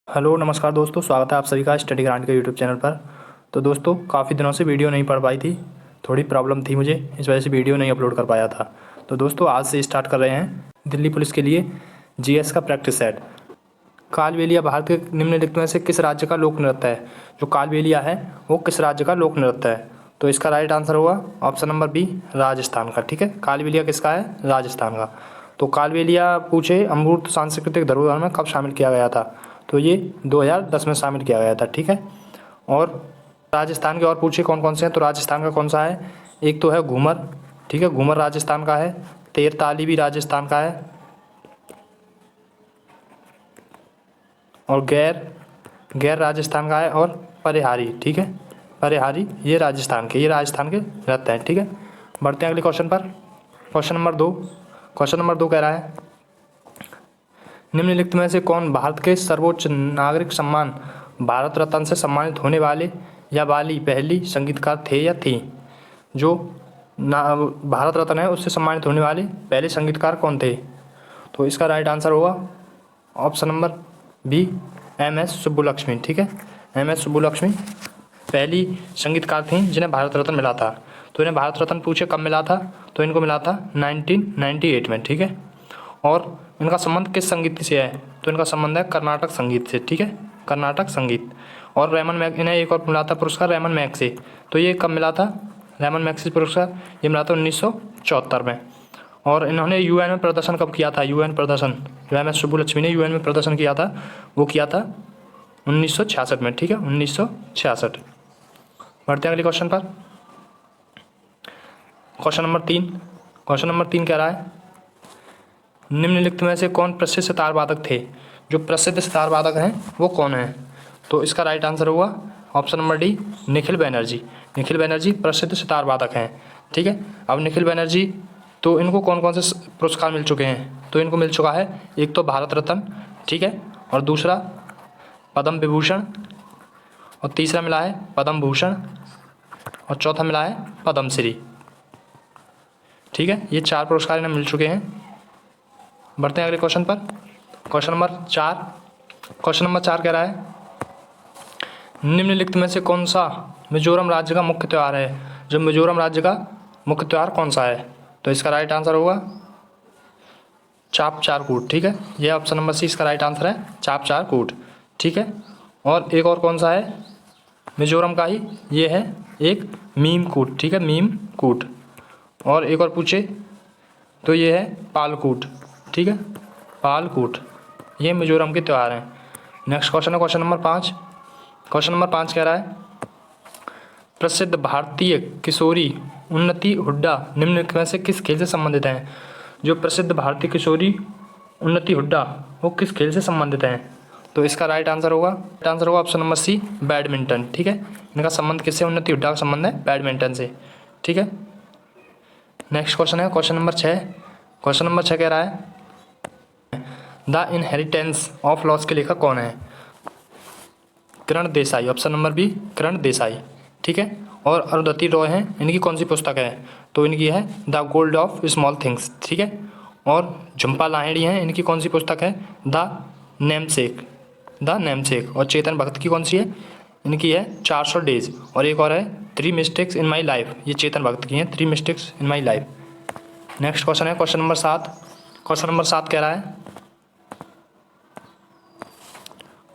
Hello नमस्कार दोस्तों, स्वागत है आप सभी का स्टडी ग्रांट के यूट्यूब चैनल पर। तो दोस्तों काफ़ी दिनों से वीडियो नहीं पढ़ पाई थी, थोड़ी प्रॉब्लम थी मुझे, इस वजह से वीडियो नहीं अपलोड कर पाया था। तो दोस्तों आज से स्टार्ट कर रहे हैं दिल्ली पुलिस के लिए जीएस का प्रैक्टिस सेट। कालबेलिया भारत के निम्नलिखित में से किस राज्य का लोक नृत्य है? जो कालबेलिया है वो किस राज्य का लोक नृत्य है? तो इसका राइट आंसर होगा ऑप्शन नंबर बी, राजस्थान का। ठीक है, कालबेलिया किसका है? राजस्थान का। तो कालबेलिया पूछे अमूर्त सांस्कृतिक धरोहर में कब शामिल किया गया था? तो ये 2010 में शामिल किया गया था। ठीक है, और राजस्थान के और पूछे कौन कौन से हैं? तो राजस्थान का कौन सा है? एक तो है घूमर, ठीक है, घूमर राजस्थान का है। तेरताली भी राजस्थान का है। और गैर राजस्थान का है। और परिहारी, ठीक है, परिहारी ये राजस्थान के रहते हैं। ठीक है, बढ़ते हैं अगले क्वेश्चन पर। क्वेश्चन नंबर दो कह रहा है निम्नलिखित में से कौन भारत के सर्वोच्च नागरिक सम्मान भारत रत्न से सम्मानित होने वाले या वाली पहली संगीतकार थे या थी? जो भारत रत्न है उससे सम्मानित होने वाले पहले संगीतकार कौन थे? तो इसका राइट आंसर होगा option number B, M S. Subbulakshmi. ठीक है, एम.एस. सुब्बुलक्ष्मी पहली संगीतकार थी जिन्हें भारत रत्न मिला था। तो इन्हें भारत रत्न पूछे कब मिला था? तो इनको मिला था 1998 में। ठीक है, और इनका संबंध किस संगीत से है? तो इनका संबंध है कर्नाटक संगीत से। ठीक है, कर्नाटक संगीत। और रेमन मैग इन्हें एक और मिला था पुरस्कार रेमन मैग्सेसे। तो ये कब मिला था रेमन मैग्सेसे पुरस्कार? ये मिला था 1974 में। और इन्होंने यूएन में प्रदर्शन कब किया था? यूएन प्रदर्शन जो एम.एस. सुब्बुलक्ष्मी ने यूएन में प्रदर्शन किया था वो किया था 1966 में। ठीक है, 1966। बढ़ते हैं अगले क्वेश्चन पर। क्वेश्चन नंबर तीन कह रहा है निम्नलिखित में से कौन प्रसिद्ध सितार वादक थे? जो प्रसिद्ध सितार वादक हैं वो कौन है? तो इसका राइट आंसर होगा option number D, Nikhil Banerjee. Nikhil Banerjee प्रसिद्ध सितार वादक हैं। ठीक है, अब निखिल बैनर्जी तो इनको कौन कौन से पुरस्कार मिल चुके हैं? तो इनको मिल चुका है एक तो भारत रत्न, ठीक है, और दूसरा पद्म विभूषण, और तीसरा मिला है पद्म भूषण, और चौथा मिला है पद्मश्री। ठीक है, ये 4 पुरस्कार इन्हें मिल चुके हैं। बढ़ते हैं अगले क्वेश्चन पर। क्वेश्चन नंबर 4 कह रहा है निम्नलिखित में से कौन सा मिजोरम राज्य का मुख्य त्यौहार है? जो मिजोरम राज्य का मुख्य त्यौहार कौन सा है? तो इसका राइट आंसर होगा चाप चार कूट। ठीक है, यह ऑप्शन नंबर सी इसका राइट आंसर है, चाप चार कूट। ठीक है, और एक और कौन सा है मिजोरम का ही? ये है एक मीम कूट। ठीक है, मीम कूट। और एक और पूछे तो ये है पालकूट। ठीक है, पालकूट, ये मिजोरम के त्यौहार हैं। नेक्स्ट क्वेश्चन है क्वेश्चन नंबर 5 कह रहा है प्रसिद्ध भारतीय किशोरी उन्नति हुड्डा निम्नलिखित में से किस खेल से संबंधित हैं? जो प्रसिद्ध भारतीय किशोरी उन्नति हुड्डा वो किस खेल से संबंधित हैं? तो इसका राइट आंसर होगा ऑप्शन नंबर सी, बैडमिंटन। ठीक है, इनका संबंध किससे? उन्नति हुड्डा का संबंध है बैडमिंटन से। ठीक है, नेक्स्ट क्वेश्चन है क्वेश्चन नंबर 6 कह रहा है द इनहेरिटेंस ऑफ लॉस के लेखक कौन है? Kiran Desai, option number B, Kiran Desai. ठीक है, और अरुंधति रॉय हैं, इनकी कौन सी पुस्तक है? तो इनकी है the gold of small things. ठीक है, और झुम्पा लाहिड़ी हैं, इनकी कौन सी पुस्तक है? The namesake. और चेतन भगत की कौन सी है? इनकी है 400 डेज। और एक और है 3 मिस्टेक्स इन माई लाइफ, ये चेतन भगत की हैं, 3 mistakes in my life. Next question है क्वेश्चन नंबर 7 कह रहा है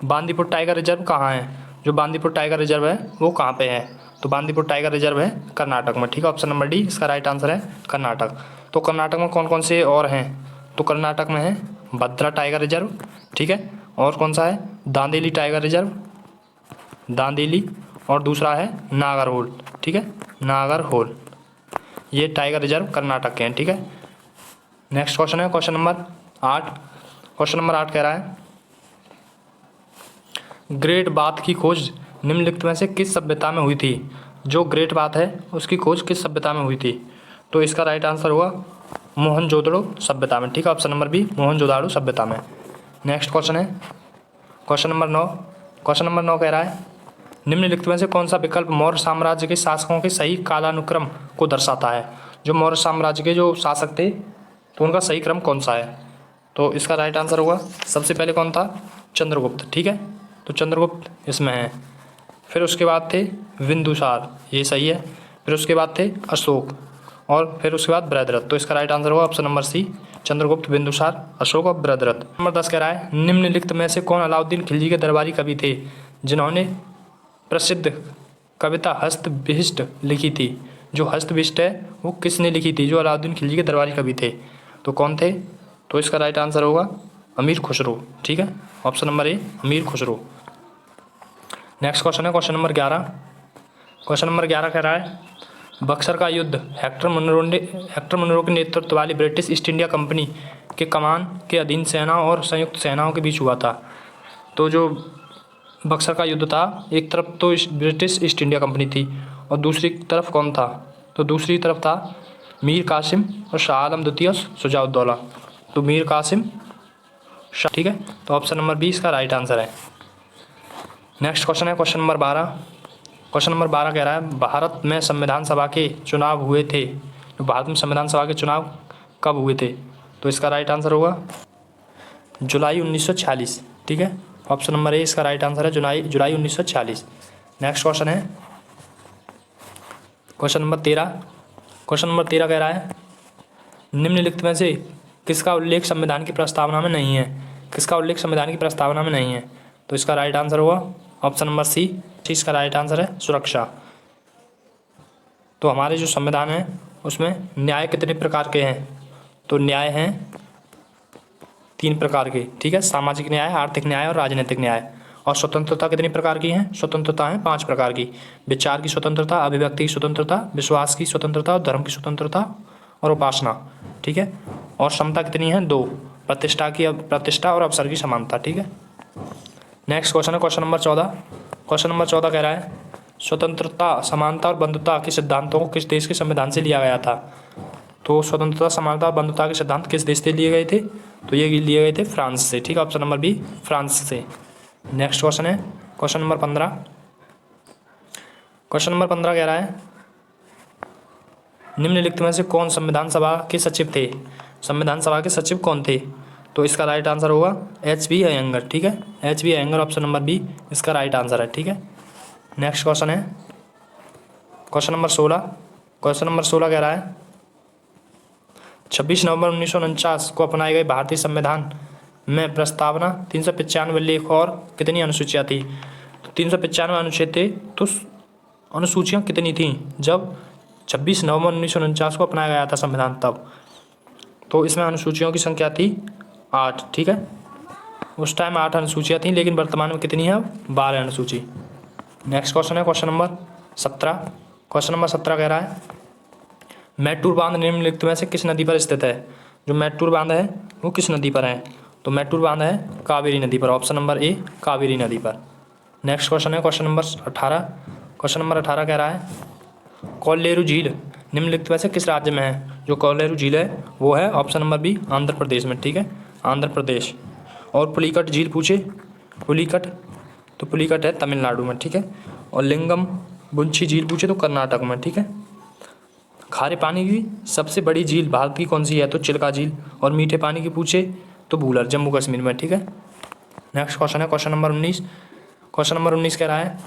बांदीपुर टाइगर रिजर्व कहाँ है? जो बांदीपुर टाइगर रिजर्व है वो कहाँ पे है? तो बांदीपुर टाइगर रिजर्व है कर्नाटक में। ठीक है, ऑप्शन नंबर डी इसका राइट आंसर है, कर्नाटक। तो कर्नाटक में कौन कौन से और हैं? तो कर्नाटक में है भद्रा टाइगर रिजर्व, ठीक है, और कौन सा है दांदेली टाइगर रिजर्व, दांदेली, और दूसरा है नागरहोल। ठीक है, नागरहोल, ये टाइगर रिजर्व कर्नाटक के हैं। ठीक है, नेक्स्ट क्वेश्चन है क्वेश्चन नंबर 8 कह रहा है ग्रेट बाथ की खोज निम्नलिखित में से किस सभ्यता में हुई थी? जो ग्रेट बाथ है उसकी खोज किस सभ्यता में हुई थी? तो इसका राइट आंसर होगा मोहनजोदड़ो सभ्यता में। ठीक है, ऑप्शन नंबर बी, मोहनजोदड़ो सभ्यता में। नेक्स्ट क्वेश्चन है क्वेश्चन नंबर 9 कह रहा है निम्नलिखित में से कौन सा विकल्प मौर्य साम्राज्य के शासकों के सही कालानुक्रम को दर्शाता है? जो मौर्य साम्राज्य के जो शासक थे तो उनका सही क्रम कौन सा है? तो इसका राइट आंसर होगा सबसे पहले कौन था? चंद्रगुप्त। ठीक है, तो चंद्रगुप्त इसमें है। फिर उसके बाद थे बिंदुसार, ये सही है। फिर उसके बाद थे अशोक और फिर उसके बाद बृहद्रथ। तो इसका राइट आंसर होगा option number C, Chandragupta, Bindusara, Ashoka और बृहद्रथ। नंबर 10 कह रहा है निम्नलिखित में से कौन अलाउद्दीन खिलजी के दरबारी कवि थे जिन्होंने प्रसिद्ध कविता हस्तविशिष्ट लिखी थी। जो हस्तविशिष्ट है वो किसने लिखी थी, जो अलाउद्दीन खिलजी के दरबारी कवि थे, तो कौन थे? तो इसका राइट आंसर होगा अमीर खुसरो। ठीक है, ऑप्शन नंबर ए, अमीर खुसरो। नेक्स्ट क्वेश्चन है क्वेश्चन नंबर 11। क्वेश्चन नंबर 11 कह रहा है बक्सर का युद्ध हेक्टर मुनरो के नेतृत्व वाली ब्रिटिश ईस्ट इंडिया कंपनी के कमान के अधीन सेना और संयुक्त सेनाओं के बीच हुआ था। तो जो बक्सर का युद्ध था, एक तरफ तो ब्रिटिश ईस्ट इंडिया कंपनी थी और दूसरी तरफ कौन था? तो दूसरी तरफ था मीर कासिम और शाह आलम द्वितीय और शुजाउद्दौला। तो मीर कासिम शाह। ठीक है, तो ऑप्शन नंबर बी इसका राइट आंसर है। नेक्स्ट क्वेश्चन है क्वेश्चन नंबर 12। क्वेश्चन नंबर 12 कह रहा है भारत में संविधान सभा के चुनाव हुए थे। तो भारत में संविधान सभा के चुनाव कब हुए थे? तो इसका राइट आंसर होगा जुलाई 1946। ठीक है, ऑप्शन नंबर ए इसका राइट आंसर है, जुलाई 1946। नेक्स्ट क्वेश्चन है क्वेश्चन नंबर 13। क्वेश्चन नंबर 13 कह रहा है निम्नलिखित में से किसका उल्लेख संविधान की प्रस्तावना में नहीं है? किसका उल्लेख संविधान की प्रस्तावना में नहीं है? तो इसका राइट आंसर होगा ऑप्शन नंबर सी, इसका राइट आंसर है सुरक्षा। तो हमारे जो संविधान है उसमें न्याय कितने प्रकार के हैं? तो न्याय हैं 3 प्रकार के। ठीक है, सामाजिक न्याय, आर्थिक न्याय और राजनीतिक न्याय। और स्वतंत्रता कितनी प्रकार की हैं? स्वतंत्रता है 5 प्रकार की। विचार की स्वतंत्रता, अभिव्यक्ति की स्वतंत्रता, विश्वास की स्वतंत्रता और धर्म की स्वतंत्रता और उपासना। ठीक है, और क्षमता कितनी है? 2, प्रतिष्ठा और अवसर की समानता। ठीक है, नेक्स्ट क्वेश्चन है क्वेश्चन नंबर 14। क्वेश्चन नंबर 14 कह रहा है स्वतंत्रता, समानता और बंधुता के सिद्धांतों को किस देश के संविधान से लिया गया था? तो स्वतंत्रता, समानता और बंधुता के सिद्धांत किस देश से लिए गए थे? तो ये लिए गए थे फ्रांस से। ठीक है, ऑप्शन नंबर बी, फ्रांस से। नेक्स्ट क्वेश्चन है क्वेश्चन नंबर 15। क्वेश्चन नंबर 15 कह रहा है निम्नलिखित में से कौन संविधान सभा के सचिव थे? संविधान सभा के सचिव कौन थे? तो इसका राइट आंसर होगा H.B. अयंगर। ठीक है, H.B. Iyengar, option number B इसका राइट आंसर है। ठीक है, नेक्स्ट क्वेश्चन है क्वेश्चन नंबर 16। क्वेश्चन नंबर 16 कह रहा है 26 नवंबर 1949 को अपनाए गए भारतीय संविधान में प्रस्तावना 395 लेख और कितनी अनुसूचियाँ थी? तो 395 अनुच्छेद थे। तो अनुसूचियाँ कितनी थीं जब 26 नवंबर 1949 को अपनाया गया था संविधान तब? तो इसमें अनुसूचियों की संख्या थी 8। ठीक है, उस टाइम 8 अनुसूचियाँ थीं, लेकिन वर्तमान में कितनी है? 12 अनुसूची। नेक्स्ट क्वेश्चन है क्वेश्चन नंबर 17। क्वेश्चन नंबर 17 कह रहा है मैटूर बांध निम्नलिखित में से किस नदी पर स्थित है? जो मैटूर बांध है वो किस नदी पर है? तो मैटूर बांध है कावेरी नदी पर, ऑप्शन नंबर ए, कावेरी नदी पर। नेक्स्ट क्वेश्चन है क्वेश्चन नंबर 18। क्वेश्चन नंबर 18 कह रहा है कोल्लेरू झील निम्नलिखित में से किस राज्य में है? जो कोल्लेरू झील है वो है option number B, Andhra Pradesh में। ठीक है, आंध्र प्रदेश। और पुलिकट झील पूछे, पुलिकट, तो पुलिकट है तमिलनाडु में। ठीक है, और लिंगम बुंशी झील पूछे तो कर्नाटक में। ठीक है, खारे पानी की सबसे बड़ी झील भारत की कौन सी है? तो चिल्का झील। और मीठे पानी की पूछे तो भूलर, जम्मू कश्मीर में। ठीक है, नेक्स्ट क्वेश्चन है क्वेश्चन नंबर 19। क्वेश्चन नंबर 19 कह रहा है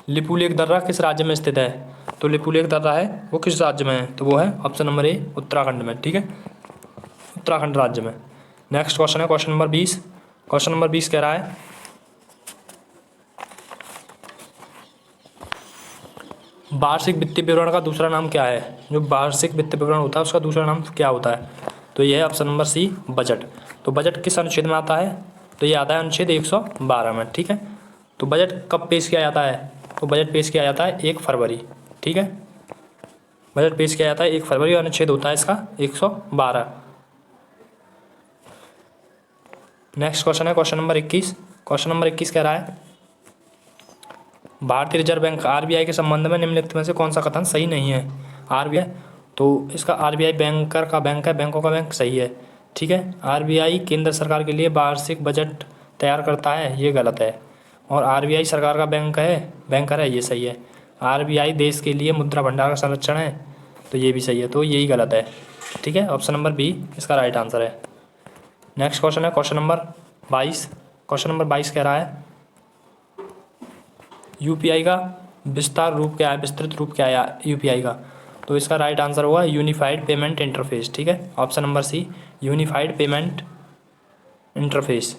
लिपुलेख दर्रा किस राज्य में स्थित है? तो लिपुलेख दर्रा है वो किस राज्य में है? तो वो है ऑप्शन नंबर ए, उत्तराखंड में। ठीक है, उत्तराखंड राज्य में। नेक्स्ट क्वेश्चन है क्वेश्चन नंबर 20। क्वेश्चन नंबर 20 कह रहा है वार्षिक वित्तीय विवरण का दूसरा नाम क्या है? जो वार्षिक वित्तीय विवरण होता है उसका दूसरा नाम क्या होता है? तो यह है ऑप्शन नंबर सी, बजट। तो बजट किस अनुच्छेद में आता है? तो ये आता है अनुच्छेद 112 में। ठीक है, तो बजट कब पेश किया जाता है? तो बजट पेश किया जाता है 1 फरवरी। ठीक है, बजट पेश किया जाता है 1 फरवरी और अनुच्छेद होता है इसका 112। नेक्स्ट क्वेश्चन है क्वेश्चन नंबर 21। क्वेश्चन नंबर 21 कह रहा है भारतीय रिजर्व बैंक आरबीआई के संबंध में निम्नलिखित में से कौन सा कथन सही नहीं है? आरबीआई, तो इसका आरबीआई बैंकर का बैंक है, बैंकों का बैंक सही है। ठीक है, आरबीआई केंद्र सरकार के लिए वार्षिक बजट तैयार करता है, ये गलत है। और आरबीआई सरकार का बैंक है, बैंकर है, ये सही है। आरबीआई देश के लिए मुद्रा भंडार का संरक्षण है, तो ये भी सही है, तो यही गलत है। ठीक है, ऑप्शन नंबर बी इसका राइट आंसर है। नेक्स्ट क्वेश्चन है क्वेश्चन नंबर 22। क्वेश्चन नंबर 22 कह रहा है यूपीआई का विस्तार रूप क्या है, विस्तृत रूप क्या है यूपीआई का? तो इसका राइट आंसर होगा यूनिफाइड पेमेंट इंटरफेस। ठीक है, option number C, unified payment interface.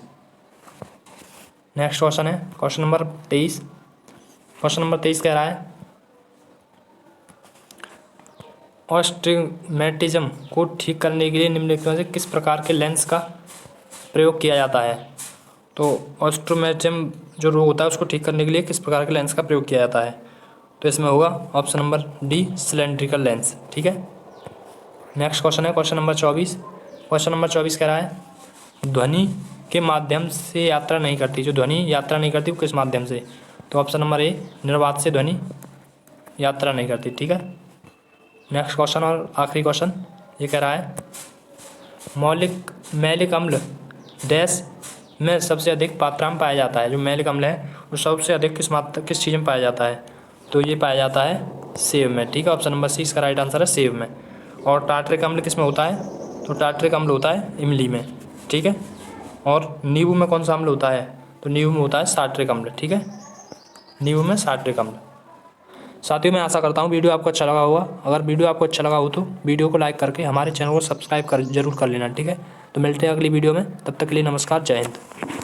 Next question है क्वेश्चन नंबर 23। क्वेश्चन नंबर 23 कह रहा है ऑस्टिग्मेटिज्म को ठीक करने के लिए निम्नलिखित में से किस प्रकार के लेंस का प्रयोग किया जाता है? तो ऑस्टिग्मेटिज्म जो रोग होता है उसको ठीक करने के लिए किस प्रकार के लेंस का प्रयोग किया जाता है? तो इसमें होगा option number D, cylindrical lens. ठीक है, नेक्स्ट क्वेश्चन है क्वेश्चन नंबर 24। क्वेश्चन नंबर 24 कह रहा है ध्वनि के माध्यम से यात्रा नहीं करती, जो ध्वनि यात्रा नहीं करती वो किस माध्यम से? तो ऑप्शन नंबर ए, निर्वात से ध्वनि यात्रा नहीं करती। ठीक है, नेक्स्ट क्वेश्चन और आखिरी क्वेश्चन ये कह रहा है मैलिक अम्ल डैश में सबसे अधिक मात्रा में पाया जाता है। जो मैलिक अम्ल है वो सबसे अधिक किस चीज़ में पाया जाता है? तो ये पाया जाता है सेब में। ठीक है, ऑप्शन नंबर सी इसका राइट आंसर है, सेब में। और टार्ट्रिक अम्ल किस में होता है? तो टार्ट्रिक अम्ल होता है इमली में। ठीक है, और नींबू में कौन सा अम्ल होता है? तो नींबू में होता है सार्ट्रिक अम्ल। ठीक है, नींबू में सार्ट्रिक अम्ल। साथियों, मैं आशा करता हूँ वीडियो आपको अच्छा लगा होगा। अगर वीडियो आपको अच्छा लगा हो तो वीडियो को लाइक करके हमारे चैनल को सब्सक्राइब जरूर कर लेना। ठीक है, तो मिलते हैं अगली वीडियो में, तब तक के लिए नमस्कार, जय हिंद।